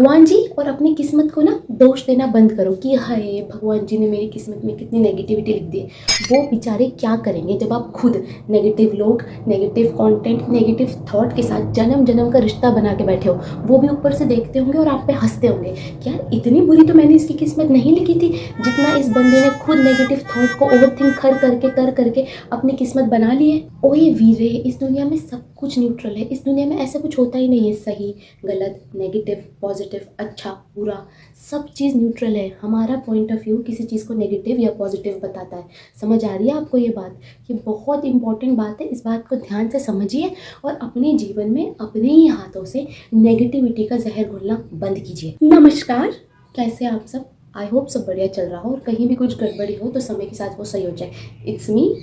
भगवान जी और अपनी किस्मत को ना दोष देना बंद करो कि हाय भगवान जी ने मेरी किस्मत में कितनी नेगेटिविटी लिख दी है। वो बेचारे क्या करेंगे जब आप खुद नेगेटिव लोग, नेगेटिव कंटेंट, नेगेटिव थॉट के साथ जन्म जन्म का रिश्ता बना के बैठे हो। वो भी ऊपर से देखते होंगे और आप पे हंसते होंगे कि यार इतनी बुरी तो मैंने इसकी किस्मत नहीं लिखी थी जितना इस बंदे ने खुद नेगेटिव थॉट को ओवरथिंक कर करके अपनी किस्मत बना ली है। ओए वीरे, इस दुनिया में सब कुछ न्यूट्रल है। इस दुनिया में ऐसा कुछ होता ही नहीं है सही गलत, नेगेटिव पॉजिटिव, अच्छा बुरा, सब चीज़ न्यूट्रल है। हमारा पॉइंट ऑफ व्यू किसी चीज़ को नेगेटिव या पॉजिटिव बताता है। समझ आ रही है आपको ये बात? ये बहुत इंपॉर्टेंट बात है। इस बात को ध्यान से समझिए और अपने जीवन में अपने ही हाथों से नेगेटिविटी का जहर घोलना बंद कीजिए। नमस्कार, कैसे आप सब? आई होप सब बढ़िया चल रहा हो और कहीं भी कुछ गड़बड़ी हो तो समय के साथ वो सही हो जाए। It's me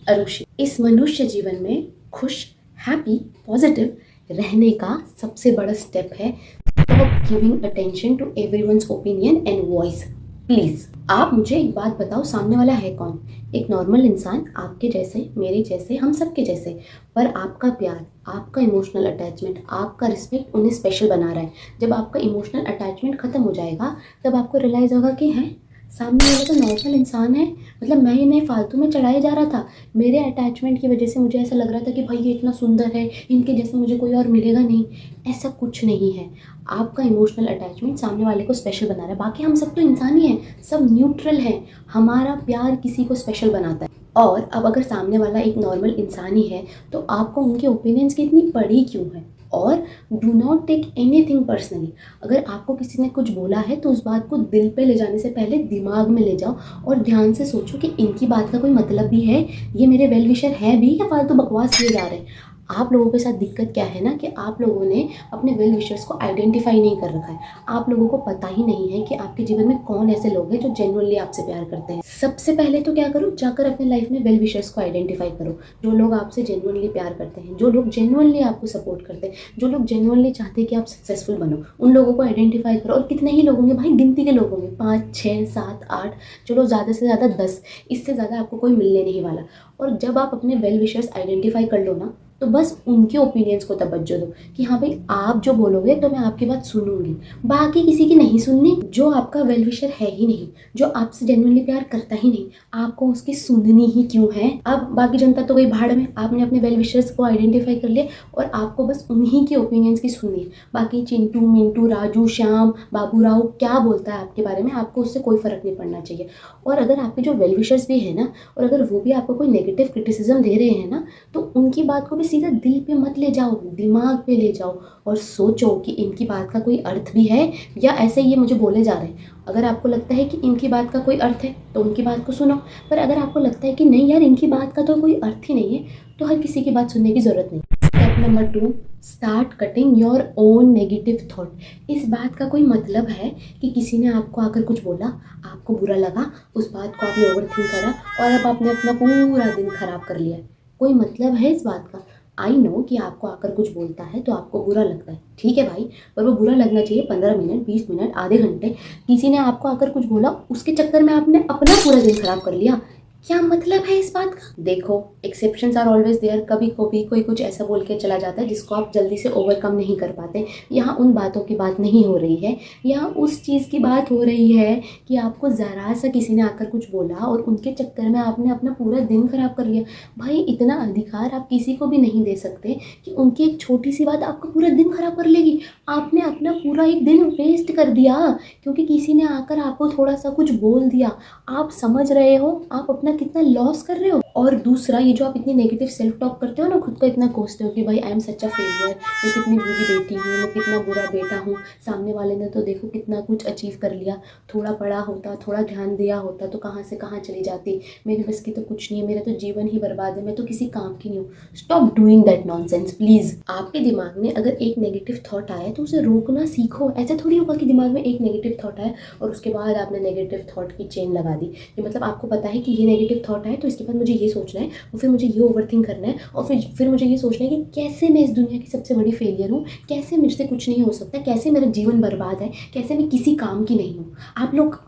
Arushi. इस मनुष्य जीवन में खुश, हैप्पी, पॉजिटिव रहने का सबसे बड़ा स्टेप है stop giving attention to everyone's opinion and voice. Please आप मुझे एक बात बताओ, सामने वाला है कौन? एक नॉर्मल इंसान, आपके जैसे, मेरे जैसे, हम सबके जैसे, पर आपका प्यार, आपका इमोशनल अटैचमेंट, आपका रिस्पेक्ट उन्हें स्पेशल बना रहा है। जब आपका इमोशनल अटैचमेंट खत्म हो जाएगा तब आपको रियलाइज़ होगा कि है सामने वाला तो नॉर्मल इंसान है, मतलब मैं इन्हें फालतू में चढ़ाए जा रहा था। मेरे अटैचमेंट की वजह से मुझे ऐसा लग रहा था कि भाई ये इतना सुंदर है, इनके जैसा मुझे कोई और मिलेगा नहीं। ऐसा कुछ नहीं है। आपका इमोशनल अटैचमेंट सामने वाले को स्पेशल बना रहा है। बाकी हम सब तो इंसान ही हैं, सब न्यूट्रल हैं। हमारा प्यार किसी को स्पेशल बनाता है। और अब अगर सामने वाला एक नॉर्मल इंसान ही है तो आपको उनके ओपिनियंस की इतनी पड़ी क्यों है? और do not take anything personally. अगर आपको किसी ने कुछ बोला है तो उस बात को दिल पे ले जाने से पहले दिमाग में ले जाओ और ध्यान से सोचो कि इनकी बात का कोई मतलब भी है, ये मेरे वेल विशर है भी या फालतू बकवास किए जा रहे हैं। आप लोगों के साथ दिक्कत क्या है ना कि आप लोगों ने अपने वेल विशर्स को आइडेंटिफाई नहीं कर रखा है। आप लोगों को पता ही नहीं है कि आपके जीवन में कौन ऐसे लोग हैं जो जेन्युइनली आपसे प्यार करते हैं। सबसे पहले तो क्या करो, जाकर अपने लाइफ में वेल विशर्स को आइडेंटिफाई करो। जो लोग आपसे जेन्युइनली प्यार करते हैं, जो लोग जेन्युइनली आपको सपोर्ट करते हैं, जो लोग जेन्युइनली चाहते हैं कि आप सक्सेसफुल बनो, उन लोगों को आइडेंटिफाई करो। और कितने ही लोग होंगे भाई, गिनती के लोग होंगे, 5, 6, 7, 8, चलो ज़्यादा से ज़्यादा 10, इससे ज़्यादा आपको कोई मिलने नहीं वाला। और जब आप अपने वेल विशर्स आइडेंटिफाई कर लो ना, तो बस उनके ओपिनियंस को तवज्जो दो कि हाँ भाई आप जो बोलोगे तो मैं आपकी बात सुनूंगी, बाकी किसी की नहीं सुननी। जो आपका वेल विशर है ही नहीं, जो आपसे जेन्युइनली प्यार करता ही नहीं, आपको उसकी सुननी ही क्यों है? अब बाकी जनता तो गई भाड़ में। आपने अपने वेल विशर्स को आइडेंटिफाई कर लिया और आपको बस उन्हीं के ओपिनियंस की सुननी है। बाकी चिंटू, मिंटू, राजू, श्याम, बाबू राव क्या बोलता है आपके बारे में, आपको उससे कोई फर्क नहीं पड़ना चाहिए। और अगर आपके जो वेल विशर्स भी है ना, और अगर वो भी आपको कोई नेगेटिव क्रिटिसिज्म दे रहे हैं ना, तो उनकी बात को भी सीधा दिल पे मत ले जाओ, दिमाग पे ले जाओ और सोचो कि इनकी बात का कोई अर्थ भी है या ऐसे ही ये मुझे बोले जा रहे हैं। अगर आपको लगता है कि इनकी बात का कोई अर्थ है तो उनकी बात को सुनो, पर अगर आपको लगता है कि नहीं यार इनकी बात का तो कोई अर्थ ही नहीं है, तो हर किसी की बात सुनने की ज़रूरत नहीं। Step number 2, start cutting your own negative thought. इस बात का कोई मतलब है कि किसी ने आपको आकर कुछ बोला, आपको बुरा लगा, उस बात को आपने ओवरथिंक करा और अब आपने अपना पूरा दिन खराब कर लिया। कोई मतलब है इस बात का? आई नो कि आपको आकर कुछ बोलता है तो आपको बुरा लगता है, ठीक है भाई, पर वो बुरा लगना चाहिए 15 मिनट, 20 मिनट, आधे घंटे। किसी ने आपको आकर कुछ बोला, उसके चक्कर में आपने अपना पूरा दिन खराब कर लिया। क्या मतलब है इस बात का? देखो, एक्सेप्शंस आर ऑलवेज देयर। कभी कभी कोई कुछ ऐसा बोल के चला जाता है जिसको आप जल्दी से ओवरकम नहीं कर पाते। यहाँ उन बातों की बात नहीं हो रही है, यहाँ उस चीज़ की बात हो रही है कि आपको ज़रा सा किसी ने आकर कुछ बोला और उनके चक्कर में आपने अपना पूरा दिन खराब कर लिया। भाई इतना अधिकार आप किसी को भी नहीं दे सकते कि उनकी एक छोटी सी बात आपका पूरा दिन खराब कर लेगी। आपने अपना पूरा एक दिन वेस्ट कर दिया क्योंकि किसी ने आकर आपको थोड़ा सा कुछ बोल दिया। आप समझ रहे हो आप अपना कितना लॉस कर रहे हो? और दूसरा, ये जो आप इतनी नेगेटिव सेल्फ टॉक करते हो ना, खुद को इतना कोसते हो कि भाई I am such a failure, मैं कितनी बुरी बेटी हूँ, मैं कितना बुरा बेटा हूँ, सामने वाले ने तो देखो कितना कुछ अचीव कर लिया, थोड़ा पढ़ा होता, थोड़ा ध्यान दिया होता तो कहाँ से कहाँ चली जाती, मेरे बस की तो कुछ नहीं है, मेरा तो जीवन ही बर्बाद है, मैं तो किसी काम की नहीं हूँ। Stop doing that nonsense please. आपके दिमाग में अगर एक नेगेटिव थॉट आया तो उसे रोकना सीखो। ऐसा थोड़ी होगा कि दिमाग में एक नेगेटिव थॉट आया और उसके बाद आपने नेगेटिव थॉट की चेन लगा दी। ये मतलब आपको पता है कि ये नेगेटिव थॉट है तो इसके बाद मुझे ये सोचना है और फिर मुझे ये ओवरथिंक करना है और फिर मुझे ये सोचना है कि कैसे मैं इस दुनिया की सबसे बड़ी फेलियर हूँ, कैसे मुझसे कुछ नहीं हो सकता, कैसे मेरा जीवन बर्बाद है, कैसे मैं किसी काम की नहीं हूँ। आप लोग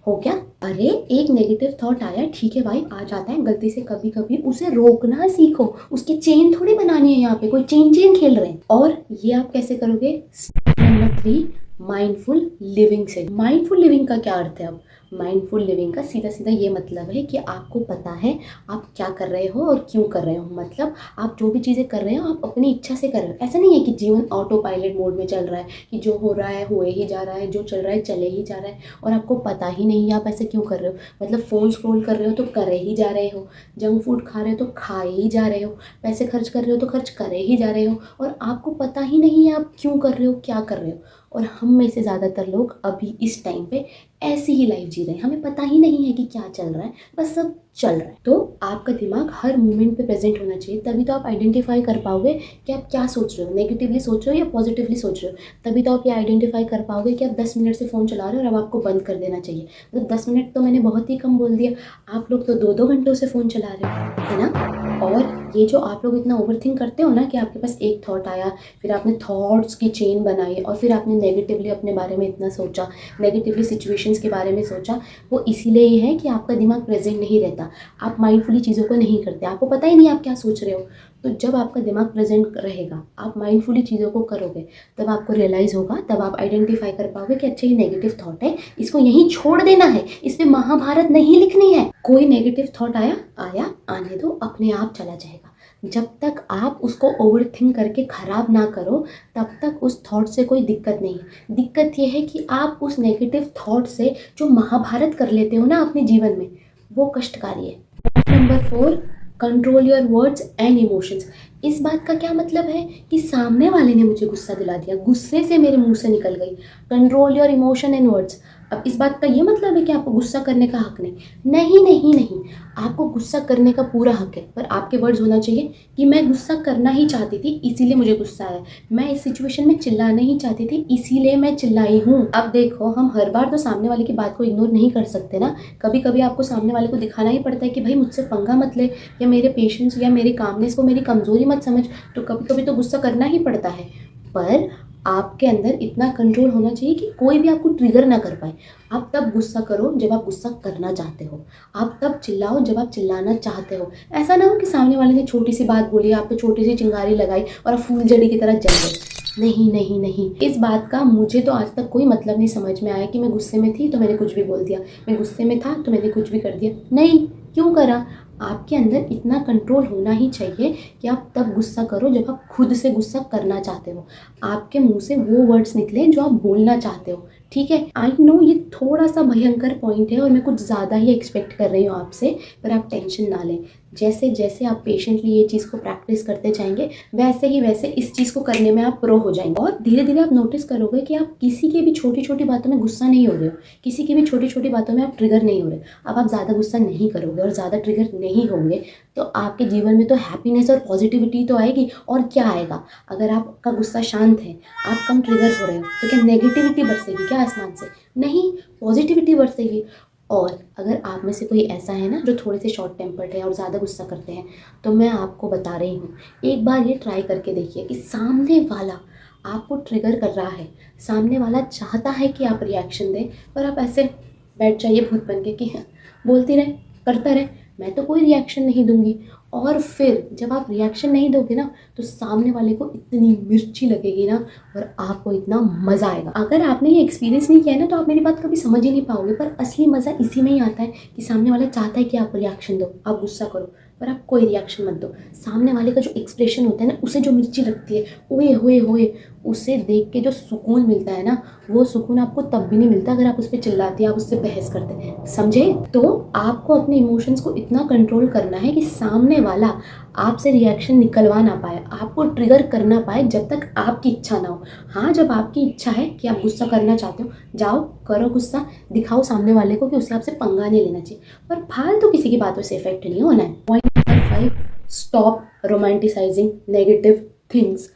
हो क्या? अरे एक नेगेटिव थॉट आया, ठीक है भाई, आ जाता है गलती से कभी कभी, उसे रोकना सीखो। उसकी चेन थोड़ी बनानी है, यहाँ पे कोई चेन खेल रहे हैं। और ये आप कैसे करोगे? स्टेप नंबर 3, माइंडफुल लिविंग से। माइंडफुल लिविंग का क्या अर्थ है? अब माइंडफुल लिविंग का सीधा सीधा ये मतलब है कि आपको पता है आप क्या कर रहे हो और क्यों कर रहे हो। मतलब आप जो भी चीज़ें कर रहे हो आप अपनी इच्छा से कर रहे हो। ऐसा नहीं है कि जीवन ऑटो पायलट मोड में चल रहा है कि जो हो रहा है हुए ही जा रहा है, जो चल रहा है चले ही जा रहा है और आपको पता ही नहीं है आप ऐसे क्यों कर रहे हो। मतलब फ़ोन स्क्रॉल कर रहे हो तो करे ही जा रहे हो, जंक फूड खा रहे हो तो खाए ही जा रहे हो, पैसे खर्च कर रहे हो तो खर्च करे ही जा रहे हो और आपको पता ही नहीं है आप क्यों कर रहे हो, क्या कर रहे हो। और हम में से ज़्यादातर लोग अभी इस टाइम पे ऐसी ही लाइफ जी रहे हैं। हमें पता ही नहीं है कि क्या चल रहा है, बस सब चल रहा है। तो आपका दिमाग हर मोमेंट पे प्रेजेंट होना चाहिए, तभी तो आप आइडेंटिफाई कर पाओगे कि आप क्या सोच रहे हो, नेगेटिवली सोच रहे हो या पॉजिटिवली सोच रहे हो। तभी तो आप ये आइडेंटिफाई कर पाओगे कि आप 10 मिनट से फ़ोन चला रहे हो और अब आपको बंद कर देना चाहिए। मतलब 10 मिनट तो मैंने बहुत ही कम बोल दिया, आप लोग तो 2-2 घंटों से फ़ोन चला रहे हो, है ना। और ये जो आप लोग इतना ओवरथिंक करते हो ना कि आपके पास एक थॉट आया, फिर आपने थॉट्स की चेन बनाई और फिर आपने नेगेटिवली अपने बारे में इतना सोचा, नेगेटिवली सिचुएशंस के बारे में सोचा, वो इसीलिए ही है कि आपका दिमाग प्रेजेंट नहीं रहता। आप माइंडफुली चीज़ों को नहीं करते, आपको पता ही नहीं आप क्या सोच रहे हो। तो जब आपका दिमाग प्रेजेंट रहेगा, आप माइंडफुली चीज़ों को करोगे, तब आपको रियलाइज़ होगा, तब आप आइडेंटिफाई कर पाओगे कि अच्छा ये नेगेटिव थॉट है, इसको यहीं छोड़ देना है, इस पर महाभारत नहीं लिखनी है। कोई नेगेटिव थॉट आया आया, आने दो, अपने आप चला जाएगा। जब तक आप उसको ओवरथिंक करके ख़राब ना करो तब तक उस थॉट से कोई दिक्कत नहीं है। दिक्कत ये है कि आप उस नेगेटिव थॉट से जो महाभारत कर लेते हो ना अपने जीवन में, वो कष्टकारी है। Number 4, control your words and emotions. इस बात का क्या मतलब है कि सामने वाले ने मुझे गुस्सा दिला दिया, गुस्से से मेरे मुंह से निकल गई। Control your emotion and words. अब इस बात का ये मतलब है कि आपको गुस्सा करने का हक नहीं, नहीं नहीं नहीं, आपको गुस्सा करने का पूरा हक है। पर आपके वर्ड्स होना चाहिए कि मैं गुस्सा करना ही चाहती थी इसीलिए मुझे गुस्सा आया, मैं इस सिचुएशन में चिल्लाना ही चाहती थी इसीलिए मैं चिल्लाई हूँ। अब देखो, हम हर बार तो सामने वाले की बात को इग्नोर नहीं कर सकते ना। कभी कभी आपको सामने वाले को दिखाना ही पड़ता है कि भाई मुझसे पंगा मत ले, या मेरे पेशेंस या मेरे कामनेस को मेरी कमज़ोरी मत समझ। तो कभी कभी तो गुस्सा करना ही पड़ता है। पर आपके अंदर इतना कंट्रोल होना चाहिए कि कोई भी आपको ट्रिगर ना कर पाए। आप तब गुस्सा करो जब आप गुस्सा करना चाहते हो, आप तब चिल्लाओ जब आप चिल्लाना चाहते हो। ऐसा ना हो कि सामने वाले ने छोटी सी बात बोली, आप पे छोटी सी चिंगारी लगाई और आप फूलझड़ी की तरह जल गए। नहीं नहीं नहीं, इस बात का मुझे तो आज तक कोई मतलब नहीं समझ में आया कि मैं गुस्से में थी तो मैंने कुछ भी बोल दिया, मैं गुस्से में था तो मैंने कुछ भी कर दिया। नहीं, क्यों करा? आपके अंदर इतना कंट्रोल होना ही चाहिए कि आप तब गुस्सा करो जब आप खुद से गुस्सा करना चाहते हो, आपके मुंह से वो वर्ड्स निकले जो आप बोलना चाहते हो। ठीक है, आई नो ये थोड़ा सा भयंकर पॉइंट है और मैं कुछ ज़्यादा ही एक्सपेक्ट कर रही हूँ आपसे, पर आप टेंशन ना लें। जैसे जैसे आप पेशेंटली ये चीज़ को प्रैक्टिस करते जाएंगे वैसे ही वैसे इस चीज़ को करने में आप प्रो हो जाएंगे और धीरे धीरे आप नोटिस करोगे कि आप किसी के भी छोटी छोटी बातों में गुस्सा नहीं हो रहे हो, किसी की भी छोटी छोटी बातों में आप ट्रिगर नहीं हो रहे। अब आप ज़्यादा गुस्सा नहीं करोगे और ज़्यादा ट्रिगर नहीं होंगे तो आपके जीवन में तो हैप्पीनेस और पॉजिटिविटी तो आएगी। और क्या आएगा? अगर आपका गुस्सा शांत है, आप कम ट्रिगर हो रहे हो, तो क्या नेगेटिविटी बरसेगी क्या आसमान से? नहीं, पॉजिटिविटी बरसेगी। और अगर आप में से कोई ऐसा है ना जो थोड़े से शॉर्ट टेम्पर्ड है और ज़्यादा गुस्सा करते हैं, तो मैं आपको बता रही हूँ, एक बार ये ट्राई करके देखिए कि सामने वाला आपको ट्रिगर कर रहा है, सामने वाला चाहता है कि आप रिएक्शन दें, पर आप ऐसे बैठ जाइए भूत बन के कि बोलती रहे, करता रहे, मैं तो कोई रिएक्शन नहीं दूंगी। और फिर जब आप रिएक्शन नहीं दोगे ना तो सामने वाले को इतनी मिर्ची लगेगी ना और आपको इतना मज़ा आएगा। अगर आपने ये एक्सपीरियंस नहीं किया है ना तो आप मेरी बात कभी समझ ही नहीं पाओगे, पर असली मज़ा इसी में ही आता है कि सामने वाला चाहता है कि आप रिएक्शन दो, आप गुस्सा करो, पर आप कोई रिएक्शन मत दो। सामने वाले का जो एक्सप्रेशन होता है ना, उसे जो मिर्ची लगती है, ओए होए होए, उसे देख के जो सुकून मिलता है ना, वो सुकून आपको तब भी नहीं मिलता अगर आप उस पर चिल्लाते आप उससे बहस करते, समझे? तो आपको अपने इमोशंस को इतना कंट्रोल करना है कि सामने वाला आपसे रिएक्शन निकलवा ना पाए, आपको ट्रिगर कर ना पाए जब तक आपकी इच्छा ना हो। हाँ, जब आपकी इच्छा है कि आप गुस्सा करना चाहते हो, जाओ करो गुस्सा, दिखाओ सामने वाले को कि उसे आपसे पंगा नहीं लेना चाहिए, पर फालतू किसी की बातों से इफेक्ट नहीं होना है। Point number 5, stop romanticising negative things.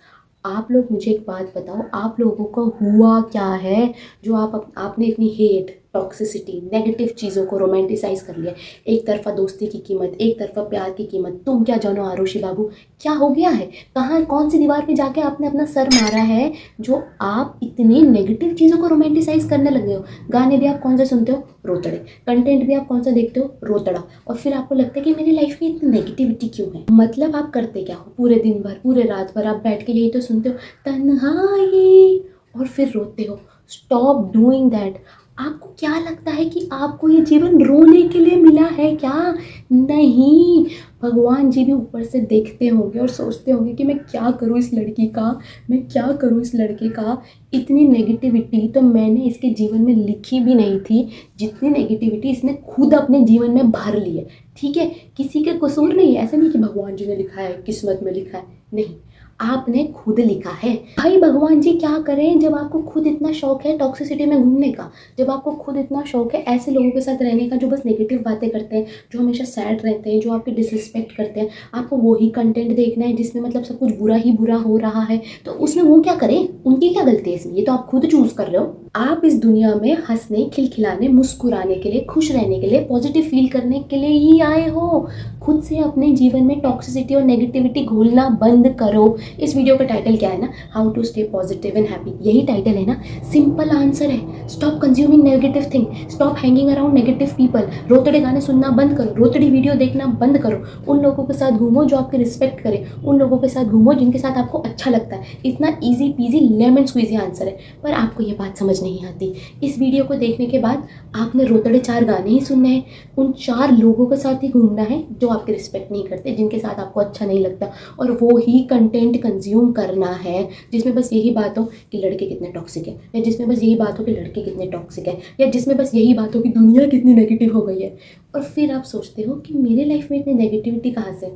आप लोग मुझे एक बात बताओ, आप लोगों को हुआ क्या है जो आपने इतनी हेट, टॉक्सिसिटी, नेगेटिव चीज़ों को रोमांटिसाइज कर लिया। एक तरफा दोस्ती की कीमत, एक तरफा प्यार की कीमत, तुम क्या जानो आरुषि बाबू, क्या हो गया है? कहाँ कौन सी दीवार पे जाके आपने अपना सर मारा है जो आप इतनी नेगेटिव चीज़ों को रोमांटिसाइज करने लगे हो? गाने भी आप कौन से सुनते हो? रोतड़े। कंटेंट भी आप कौन सा देखते हो? रोतड़ा। और फिर आपको लगता है कि मेरी लाइफ में इतनी नेगेटिविटी क्यों है? मतलब आप करते क्या हो? पूरे दिन भर, पूरे रात भर आप बैठ के यही तो सुनते हो, तन्हाई, और फिर रोते हो, स्टॉप डूइंग दैट। आपको क्या लगता है कि आपको ये जीवन रोने के लिए मिला है क्या? नहीं। भगवान जी भी ऊपर से देखते होंगे और सोचते होंगे कि मैं क्या करूँ इस लड़की का, मैं क्या करूँ इस लड़के का। इतनी नेगेटिविटी तो मैंने इसके जीवन में लिखी भी नहीं थी जितनी नेगेटिविटी इसने खुद अपने जीवन में भर ली है। ठीक है, किसी के कसूर नहीं है, ऐसा नहीं कि भगवान जी ने लिखा है, किस्मत में लिखा है, नहीं, आपने खुद लिखा है। भाई भगवान जी क्या करें जब आपको खुद इतना शौक है टॉक्सिसिटी में घूमने का, जब आपको खुद इतना शौक है ऐसे लोगों के साथ रहने का जो बस नेगेटिव बातें करते हैं, जो हमेशा सैड रहते हैं, जो आपकी डिसरिस्पेक्ट करते हैं। आपको वही कंटेंट देखना है जिसमें मतलब सब कुछ बुरा ही बुरा हो रहा है, तो उसमें वो क्या करें, उनकी क्या गलती है इसमें? ये तो आप खुद चूज कर रहे हो। आप इस दुनिया में हंसने, खिलखिलाने, मुस्कुराने के लिए, खुश रहने के लिए, पॉजिटिव फील करने के लिए ही आए हो। खुद से अपने जीवन में टॉक्सिसिटी और नेगेटिविटी घोलना बंद करो। इस वीडियो का टाइटल क्या है ना, how to stay positive and happy, यही टाइटल है ना। सिंपल आंसर है, stop consuming negative thing, stop hanging around negative people. रोतड़े गाने सुनना बंद करो, रोतड़ी वीडियो देखना बंद करो। उन लोगों के साथ घूमो जो आपकी रिस्पेक्ट करे, उन लोगों के साथ घूमो जिनके साथ आपको अच्छा लगता है। इतना easy peasy lemon squeezy answer है, पर आपको ये बात समझ नहीं आती। इस वीडियो को देखने के बाद आपने रोतड़े 4 गाने ही सुनने हैं, उन 4 लोगों के साथ ही घूमना है जो आपकी रिस्पेक्ट नहीं करते, जिनके साथ आपको अच्छा नहीं लगता, और वो ही कंटेंट कंज्यूम करना है जिसमें बस यही बात हो कि लड़के कितने टॉक्सिक है, या जिसमें बस यही बात हो कि लड़के कितने टॉक्सिक है, या जिसमें बस यही बात हो कि दुनिया कितनी नेगेटिव हो गई है। और फिर आप सोचते हो कि मेरे लाइफ में इतनी नेगेटिविटी कहाँ से,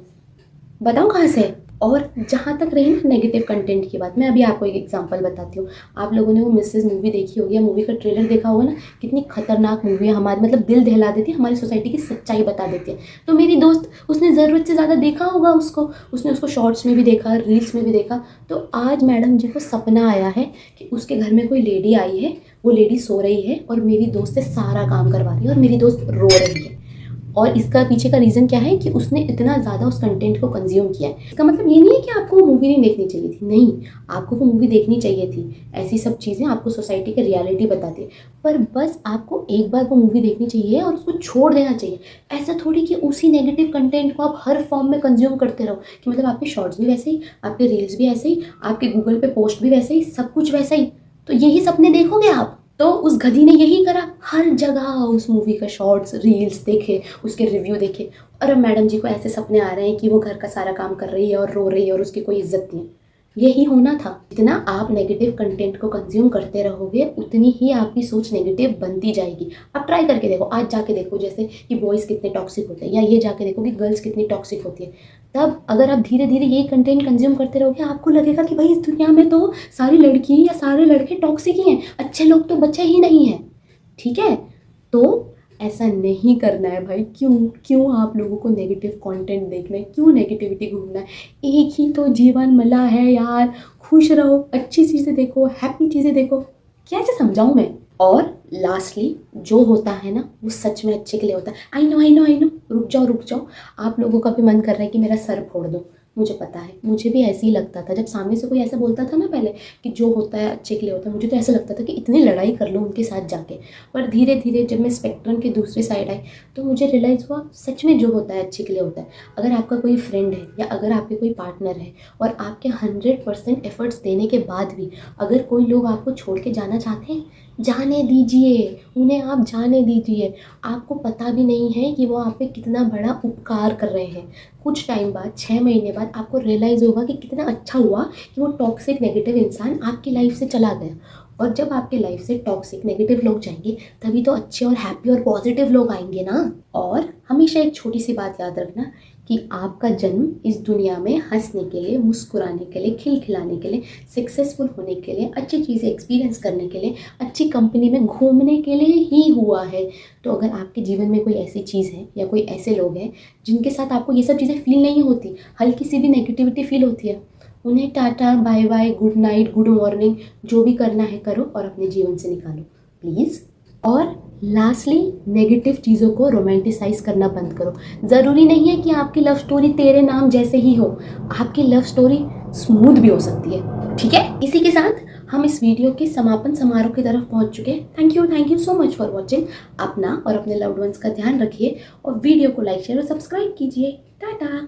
बताओ कहाँ से। और जहाँ तक रही ना नेगेटिव कंटेंट की बात, मैं अभी आपको एक एग्जांपल बताती हूँ। आप लोगों ने वो मिसेज मूवी देखी होगी या मूवी का ट्रेलर देखा होगा ना, कितनी खतरनाक मूवी है, हमारे मतलब दिल दहला देती है, हमारी सोसाइटी की सच्चाई बता देती है। तो मेरी दोस्त, उसने ज़रूरत से ज़्यादा देखा होगा उसको, उसने उसको शॉर्ट्स में भी देखा, रील्स में भी देखा। तो आज मैडम जी को सपना आया है कि उसके घर में कोई लेडी आई है, वो लेडी सो रही है और मेरी दोस्त से सारा काम करवा रही है और मेरी दोस्त रो रही है। और इसका पीछे का रीज़न क्या है कि उसने इतना ज़्यादा उस कंटेंट को कंज्यूम किया है। इसका मतलब ये नहीं है कि आपको वो मूवी नहीं देखनी चाहिए थी, नहीं, आपको वो मूवी देखनी चाहिए थी। ऐसी सब चीज़ें आपको सोसाइटी की रियलिटी बताती है, पर बस आपको एक बार वो मूवी देखनी चाहिए और उसको छोड़ देना चाहिए। ऐसा थोड़ी कि उसी नेगेटिव कंटेंट को आप हर फॉर्म में कंज्यूम करते रहो, कि मतलब आपके शॉर्ट्स भी वैसे ही, आपके रील्स भी ऐसे ही, आपके गूगल पे पोस्ट भी वैसे ही, सब कुछ वैसा ही, तो यही सपने देखोगे आप। तो उस गधी ने यही करा, हर जगह उस मूवी का शॉर्ट्स रील्स देखे, उसके रिव्यू देखे, और अब मैडम जी को ऐसे सपने आ रहे हैं कि वो घर का सारा काम कर रही है और रो रही है और उसकी कोई इज्जत नहीं है। यही होना था। जितना आप नेगेटिव कंटेंट को कंज्यूम करते रहोगे उतनी ही आपकी सोच नेगेटिव बनती जाएगी। आप ट्राई करके देखो, आज जाके देखो जैसे कि बॉयज़ कितने टॉक्सिक होते हैं, या ये जाके देखो कि गर्ल्स कितनी टॉक्सिक होती है। तब अगर आप धीरे धीरे यही कंटेंट कंज्यूम करते रहोगे, आपको लगेगा कि भाई इस दुनिया में तो सारी लड़की या सारे लड़के टॉक्सिक ही हैं, अच्छे लोग तो बचे ही नहीं हैं। ठीक है, तो ऐसा नहीं करना है भाई। क्यों आप लोगों को नेगेटिव कंटेंट देखना है, क्यों नेगेटिविटी घूमना है? एक ही तो जीवन मिला है यार, खुश रहो, अच्छी चीज़ें देखो, हैप्पी चीज़ें देखो। कैसे समझाऊँ मैं? और लास्टली जो होता है ना वो सच में अच्छे के लिए होता है। आई नो, रुक जाओ, आप लोगों का भी मन कर रहा है कि मेरा सर फोड़ दो, मुझे पता है, मुझे भी ऐसे ही लगता था। जब सामने से कोई ऐसा बोलता था ना पहले कि जो होता है अच्छे के लिए होता है, मुझे तो ऐसा लगता था कि इतनी लड़ाई कर लूँ उनके साथ जाके। पर धीरे धीरे जब मैं स्पेक्ट्रम के दूसरी साइड आई तो मुझे रियलाइज़ हुआ सच में जो होता है अच्छे के लिए होता है। अगर आपका कोई फ्रेंड है या अगर आपके कोई पार्टनर है और आपके 100% एफर्ट्स देने के बाद भी अगर कोई लोग आपको छोड़ के जाना चाहते हैं, जाने दीजिए, उन्हें आप जाने दीजिए। आपको पता भी नहीं है कि वो आप पे कितना बड़ा उपकार कर रहे हैं। कुछ टाइम बाद, 6 महीने बाद आपको रियलाइज़ होगा कि कितना अच्छा हुआ कि वो टॉक्सिक नेगेटिव इंसान आपकी लाइफ से चला गया। और जब आपके लाइफ से टॉक्सिक नेगेटिव लोग जाएंगे तभी तो अच्छे और हैप्पी और पॉजिटिव लोग आएंगे ना। और हमेशा एक छोटी सी बात याद रखना कि आपका जन्म इस दुनिया में हंसने के लिए, मुस्कुराने के लिए, खिलखिलाने के लिए, सक्सेसफुल होने के लिए, अच्छी चीज़ें एक्सपीरियंस करने के लिए, अच्छी कंपनी में घूमने के लिए ही हुआ है। तो अगर आपके जीवन में कोई ऐसी चीज़ है या कोई ऐसे लोग हैं जिनके साथ आपको ये सब चीज़ें फील नहीं होती, हल्की सी भी नेगेटिविटी फील होती है, उन्हें tata bye bye, good night, good morning, जो भी करना है करो और अपने जीवन से निकालो प्लीज़। और लास्टली, नेगेटिव चीज़ों को रोमांटिसाइज करना बंद करो। ज़रूरी नहीं है कि आपकी लव स्टोरी तेरे नाम जैसे ही हो, आपकी लव स्टोरी स्मूथ भी हो सकती है। ठीक है, इसी के साथ हम इस वीडियो के समापन समारोह की तरफ पहुंच चुके हैं। Thank you so much for watching. अपना और अपने लव्ड वंस का ध्यान रखिए और वीडियो को लाइक शेयर और सब्सक्राइब कीजिए। टाटा।